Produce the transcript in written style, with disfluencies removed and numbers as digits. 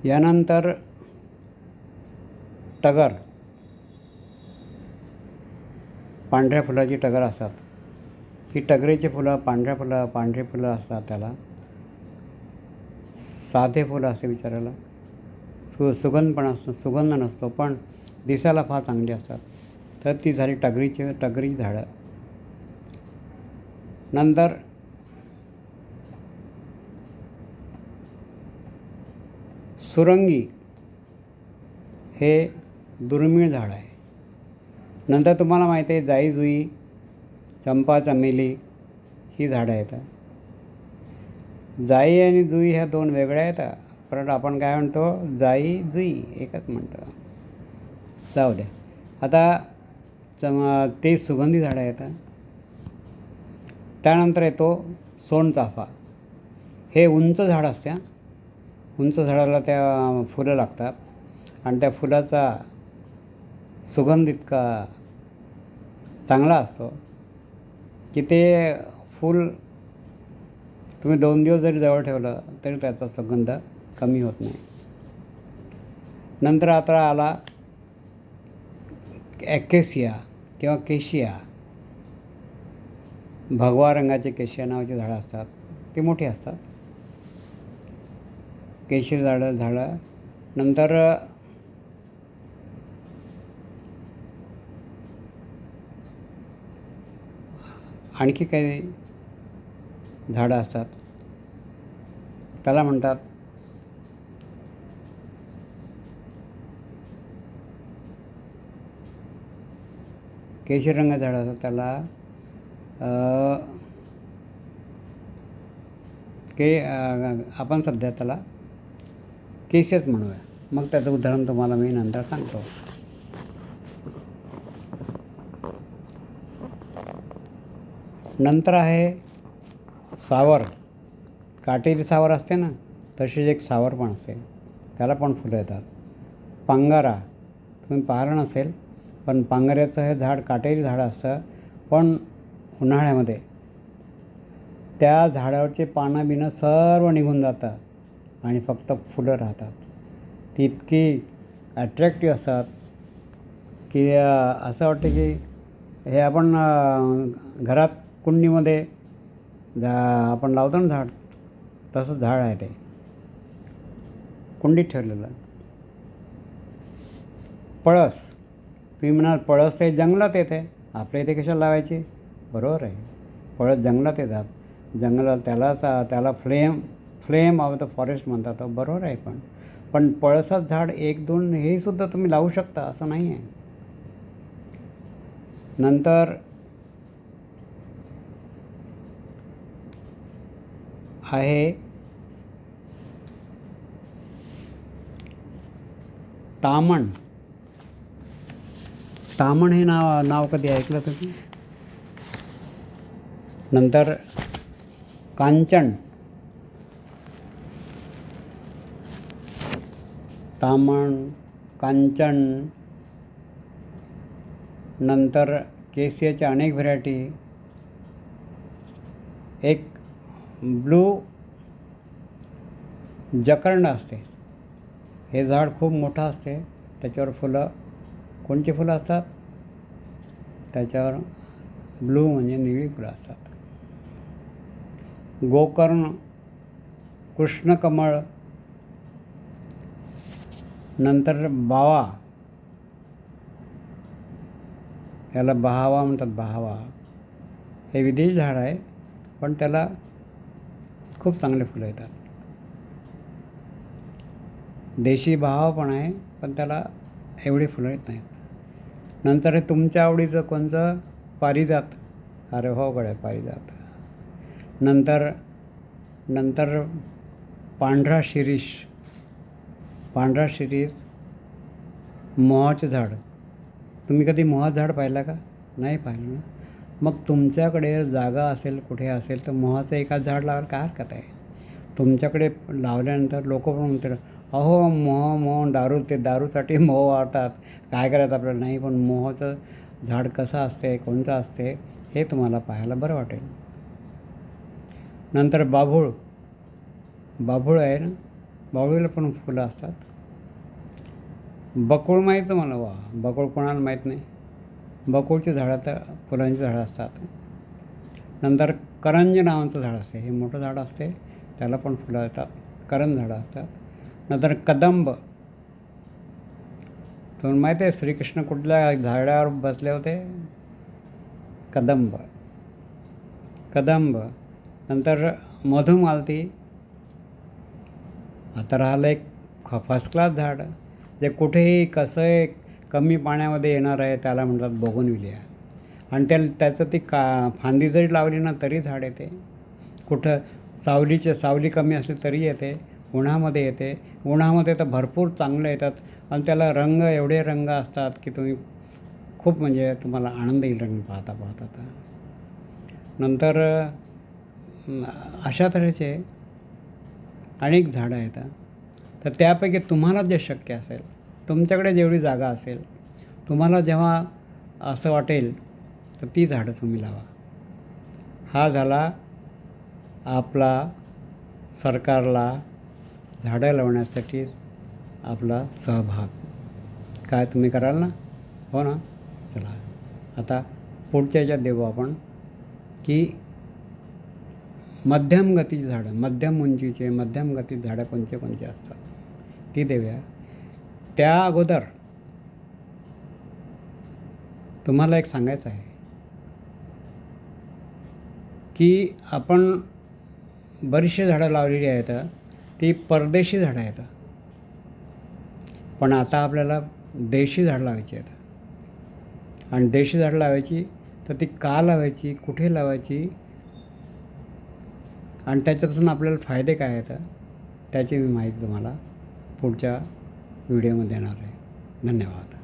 यानंतर टगर, पांढऱ्या फुलाची टगर असतात. ही टगरीची फुलं पांढरी फुलं असतात. त्याला साधे फुलं असते बिचारायला, सुगंध नसतो, पण दिसायला फार चांगली असतात. तर ती झाली टगरीची झाडं. नंतर सुरंगी हे दुर्मिळ झाड आहे. नंतर तुम्हाला माहिती आहे जाई जुई, चंपा चमेली ही झाडं आहेत. जाई आणि जुई ह्या दोन वेगळ्या आहेत, परत आपण काय म्हणतो जाई जुई एकच म्हणतो. जाऊ द्या. आता ते सुगंधी झाडं आहेत. त्यानंतर येतो सोनचाफा. हे उंच झाड असते. उंच झाडाला त्या फुलं लागतात आणि त्या फुलाचा सुगंध इतका चांगला असतो की ते फूल तुम्ही 2 दिवस जरी जवळ ठेवलं तरी त्याचा सुगंध कमी होत नाही. नंतर आता आला ॲकेसिया किंवा केशिया. भगवा रंगाचे केशिया नावाची झाडं असतात. ती मोठी असतात. केशरी झाडं. नंतर आणखी काही झाडं असतात, त्याला म्हणतात केशरी रंगाचं झाडं असतात. त्याला आपण सध्या त्याला केशच म्हणूया. मग त्याचं उदाहरण तुम्हाला मी नंतर सांगतो. नंतर आहे सावर. काटेरी सावर असते ना, तशीच एक सावर पण असते, त्याला पण फुलं येतात. पांगारा तुम्ही पाहिलं नसेल, पण पांगाऱ्याचं हे झाड काटेरी झाड असतं, पण उन्हाळ्यामध्ये त्या झाडावरचे पानं सर्व निघून जातात आणि फक्त फुलं राहतात. ती इतकी ॲट्रॅक्टिव्ह असतात की असं वाटतं की हे आपण घरात कुंडीमध्ये आपण लावतो ना झाड, तसं झाड आहे ते, कुंडीत ठेवलेलं. पळस. तुम्ही म्हणाल पळस ते जंगलात येते, आपल्या इथे कशाला लावायची? बरोबर आहे, पळस जंगलात येतात. जंगलात त्याला फ्लेम ऑफ द फॉरेस्ट म्हणतात. बरोबर आहे. पण पळसाचं झाड 1-2 हे सुद्धा तुम्ही लावू शकता, असं नाही आहे. नंतर आहे तामण. तामण हे नाव कधी ऐकलं तुम्ही? नंतर कांचन. तामण, कांचन. नंतर केसियाच्या अनेक व्हरायटी. एक ब्लू जकर्ंड असते. हे झाड खूप मोठं असते. त्याच्यावर फुलं, कोणती फुलं असतात? त्याच्यावर ब्लू म्हणजे निळी फुलं असतात. गोकर्ण, कृष्णकमळ. नंतर बावा, याला बहावा म्हणतात. बहावा हे विदेशी झाड आहे, पण त्याला खूप चांगले फुलं येतात. देशी बहावा पण आहे, पण त्याला एवढी फुलं येत नाहीत. नंतर हे तुमच्या आवडीचं कोणचं? पारिजात. अरे हो गड्या, पारिजात. नंतर पांढरा शिरीष. मोहाचे झाड. तुम्ही कधी मोहाचं झाड पाहिलं का? नाही पाहिलं ना. मग तुमच्याकडे जागा असेल, कुठे असेल, तर मोहाचं एकाच झाड लावायला काय हरकत आहे? तुमच्याकडे लावल्यानंतर लोक पण म्हणतात, अहो मोह दारूसाठी मोह वाटतात, काय करायचं आपल्याला? नाही, पण मोहाचं झाड कसं असते, कोणतं असते, हे तुम्हाला पाहायला बरं वाटेल. नंतर बाभूळ आहे ना, बावळीला पण फुलं असतात. बकुळ माहीत मला, वा बकुळ कोणाला माहीत नाही. बकुळची झाडं तर फुलांची झाडं असतात. नंतर करंज नावाचं झाड असते, हे मोठं झाड असते, त्याला पण फुलं येतात, करंज झाडं असतात. नंतर कदंब, तुम्हाला माहीत आहे श्रीकृष्ण कुठल्या झाडावर बसले होते? कदंब. कदंब. नंतर मधुमालती. आता राहिलं एक फर्स्ट क्लास झाड, जे कुठेही कसंही कमी पाण्यामध्ये येणार आहे, त्याला म्हणतात बोगनविलिया. आणि त्याचं ती फांदी जरी लावली ना तरी झाड येते. कुठं सावली कमी असली तरी येते, उन्हामध्ये येते. उन्हामध्ये तर भरपूर चांगलं येतात. आणि त्याला रंग, एवढे रंग असतात की तुम्ही खूप म्हणजे तुम्हाला आनंद येईल रंग पाहता पाहता. नंतर अशा तऱ्हेचे अनेक झाडं आहेत. तर त्यापैकी तुम्हाला जे शक्य असेल, तुमच्याकडे जेवढी जागा असेल, तुम्हाला जेव्हा असं वाटेल तर ती झाडं तुम्ही लावा. हा झाला आपला सरकारला झाडं लावण्यासाठी आपला सहभाग. काय तुम्ही कराल ना? हो ना? चला आता पुढच्या ह्याच्यात देऊ आपण की मध्यम गतीची झाडं, मध्यम उंचीचे मध्यम गतीची झाडं कोणते कोणते असतात ती देऊया. त्या अगोदर तुम्हाला एक सांगायचं आहे की आपण बरीचशी झाडं लावलेली आहेत, ती परदेशी झाडं आहेत. पण आता आपल्याला देशी झाडं लावायची आहेत. आणि देशी झाडं लावायची तर ती का लावायची, कुठे लावायची, आणि त्याच्यापासून आपल्याला फायदे काय आहेत त्याची मी माहिती तुम्हाला पुढच्या व्हिडिओमध्ये देणार आहे. धन्यवाद.